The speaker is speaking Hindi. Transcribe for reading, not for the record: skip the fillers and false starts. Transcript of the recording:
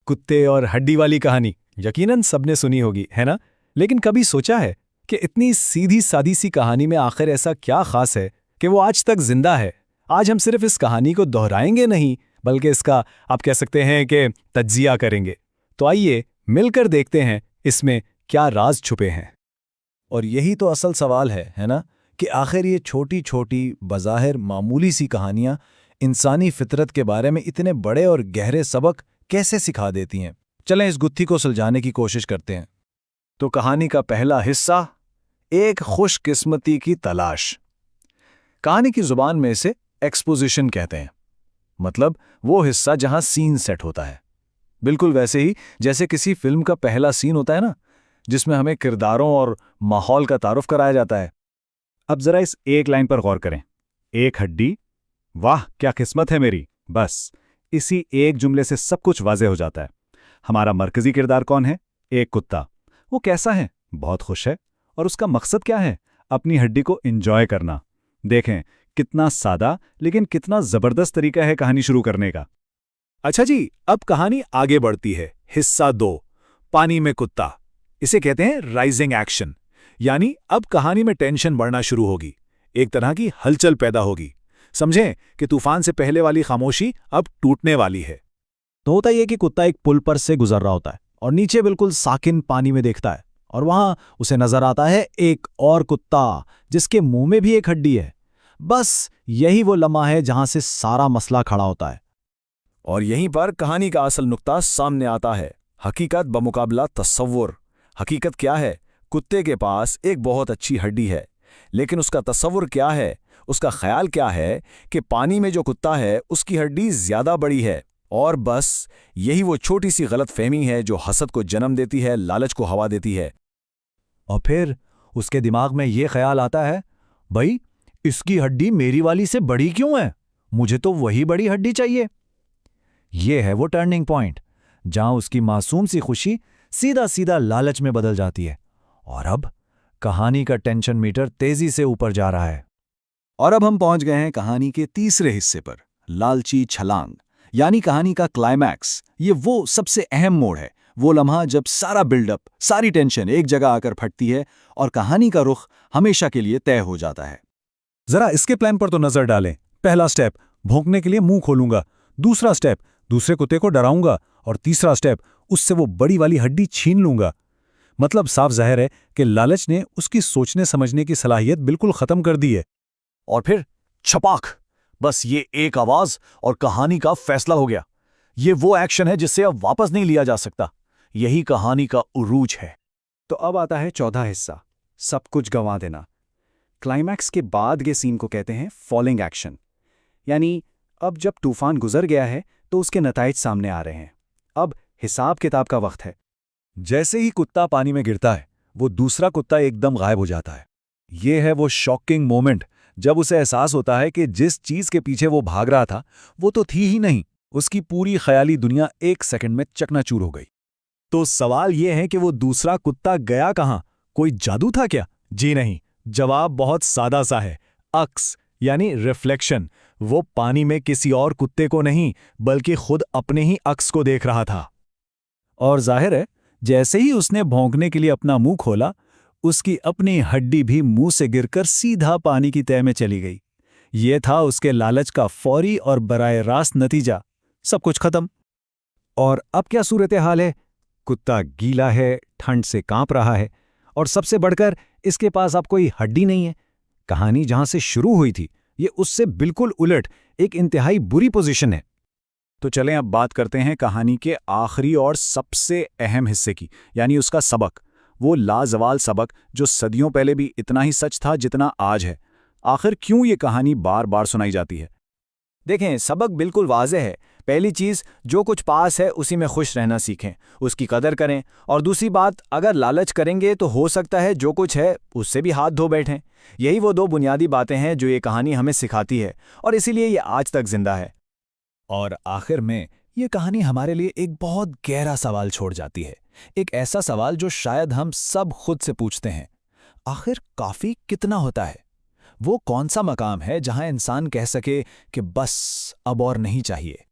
कुत्ते और हड्डी वाली कहानी यकीनन सबने सुनी होगी, है ना? लेकिन कभी सोचा है कि इतनी सीधी सादी सी कहानी में आखिर ऐसा क्या खास है कि वो आज तक जिंदा है? आज हम सिर्फ इस कहानी को दोहराएंगे नहीं, बल्कि इसका आप कह सकते हैं कि तज्जिया करेंगे। तो आइए मिलकर देखते हैं इसमें क्या राज छुपे हैं। और यही तो असल सवाल है ना, कि आखिर ये छोटी छोटी बज़ाहिर मामूली सी कहानियां इंसानी फितरत के बारे में इतने बड़े और गहरे सबक कैसे सिखा देती हैं। चलें इस गुत्थी को सुलझाने की कोशिश करते हैं। तो कहानी का पहला हिस्सा, एक खुशकिस्मती की तलाश। कहानी की जुबान में इसे एक्सपोजिशन कहते हैं, मतलब वो हिस्सा जहां सीन सेट होता है। बिल्कुल वैसे ही जैसे किसी फिल्म का पहला सीन होता है ना, जिसमें हमें किरदारों और माहौल का तारुफ कराया जाता है। अब जरा इस एक लाइन पर गौर करें, एक हड्डी, वाह क्या किस्मत है मेरी। बस इसी एक जुमले से सब कुछ वाज़ेह हो जाता है। हमारा मरकजी किरदार कौन है? एक कुत्ता। वो कैसा है? बहुत खुश है। और उसका मकसद क्या है? अपनी हड्डी को एंजॉय करना। देखें कितना सादा लेकिन कितना जबरदस्त तरीका है कहानी शुरू करने का। अच्छा जी, अब कहानी आगे बढ़ती है। हिस्सा 2, पानी में कुत्ता। इसे कहते हैं राइजिंग एक्शन। यानी अब कहानी में टेंशन बढ़ना शुरू होगी, एक तरह की हलचल पैदा होगी। समझें कि तूफान से पहले वाली खामोशी अब टूटने वाली है। तो होता यह कि कुत्ता एक पुल पर से गुजर रहा होता है और नीचे बिल्कुल साकिन पानी में देखता है, और वहां उसे नजर आता है एक और कुत्ता जिसके मुंह में भी एक हड्डी है। बस यही वो लम्हा है जहां से सारा मसला खड़ा होता है। और यहीं पर कहानी का असल नुक्ता सामने आता है, हकीकत बमुकाबला तस्वुर। हकीकत क्या है? कुत्ते के पास एक बहुत अच्छी हड्डी है, लेकिन उसका तस्वुर क्या है, उसका ख्याल क्या है कि पानी में जो कुत्ता है उसकी हड्डी ज्यादा बड़ी है। और बस यही वो छोटी सी गलत फहमी है जो हसद को जन्म देती है, लालच को हवा देती है। और फिर उसके दिमाग में ये ख्याल आता है, भाई इसकी हड्डी मेरी वाली से बड़ी क्यों है? मुझे तो वही बड़ी हड्डी चाहिए। ये है वो टर्निंग पॉइंट जहां उसकी मासूम सी खुशी सीधा सीधा लालच में बदल जाती है। और अब कहानी का टेंशन मीटर तेजी से ऊपर जा रहा है। और अब हम पहुंच गए हैं कहानी के तीसरे हिस्से पर, लालची छलांग, यानी कहानी का क्लाइमैक्स। ये वो सबसे अहम मोड़ है, वो लम्हा जब सारा बिल्डअप, सारी टेंशन एक जगह आकर फटती है और कहानी का रुख हमेशा के लिए तय हो जाता है। जरा इसके प्लान पर तो नजर डालें। पहला स्टेप, भौंकने के लिए मुंह खोलूंगा। दूसरा स्टेप, दूसरे कुत्ते को डराऊंगा। और तीसरा स्टेप, उससे वो बड़ी वाली हड्डी छीन लूंगा। मतलब साफ जाहिर है कि लालच ने उसकी सोचने समझने की सलाहियत बिल्कुल खत्म कर दी है। और फिर छपाक, बस ये एक आवाज और कहानी का फैसला हो गया। ये वो एक्शन है जिससे अब वापस नहीं लिया जा सकता। यही कहानी का उरूज है। तो अब आता है चौथा हिस्सा, सब कुछ गंवा देना। क्लाइमैक्स के बाद के सीन को कहते हैं फॉलिंग एक्शन। यानी अब जब तूफान गुजर गया है तो उसके नताइज सामने आ रहे हैं। अब हिसाब किताब का वक्त है। जैसे ही कुत्ता पानी में गिरता है, वो दूसरा कुत्ता एकदम गायब हो जाता है। ये है वो शॉकिंग मोमेंट जब उसे एहसास होता है कि जिस चीज के पीछे वो भाग रहा था वो तो थी ही नहीं। उसकी पूरी ख्याली दुनिया एक सेकंड में चकनाचूर हो गई। तो सवाल ये है कि वो दूसरा कुत्ता गया कहां? कोई जादू था क्या? जी नहीं। जवाब बहुत सादा सा है, अक्स यानी रिफ्लेक्शन। वो पानी में किसी और कुत्ते को नहीं बल्कि खुद अपने ही अक्स को देख रहा था। और जाहिर है जैसे ही उसने भौंकने के लिए अपना मुंह खोला, उसकी अपनी हड्डी भी मुंह से गिरकर सीधा पानी की तह में चली गई। ये था उसके लालच का फौरी और बराए रास्त नतीजा। सब कुछ खत्म। और अब क्या सूरत हाल है? कुत्ता गीला है, ठंड से कांप रहा है, और सबसे बढ़कर इसके पास अब कोई हड्डी नहीं है। कहानी जहां से शुरू हुई थी ये उससे बिल्कुल उलट एक इंतहाई बुरी पोजीशन है। तो चलें अब बात करते हैं कहानी के आखिरी और सबसे अहम हिस्से की, यानी उसका सबक। वो लाजवाल सबक जो सदियों पहले भी इतना ही सच था जितना आज है। आखिर क्यों ये कहानी बार बार सुनाई जाती है? देखें, सबक बिल्कुल वाज़ेह है। पहली चीज़, जो कुछ पास है उसी में खुश रहना सीखें, उसकी कदर करें। और दूसरी बात, अगर लालच करेंगे तो हो सकता है जो कुछ है उससे भी हाथ धो बैठें। यही वो दो बुनियादी बातें हैं जो ये कहानी हमें सिखाती है, और इसीलिए ये आज तक जिंदा है। और आखिर में ये कहानी हमारे लिए एक बहुत गहरा सवाल छोड़ जाती है। एक ऐसा सवाल जो शायद हम सब खुद से पूछते हैं, आखिर काफी कितना होता है? वो कौन सा मकाम है जहां इंसान कह सके कि बस अब और नहीं चाहिए?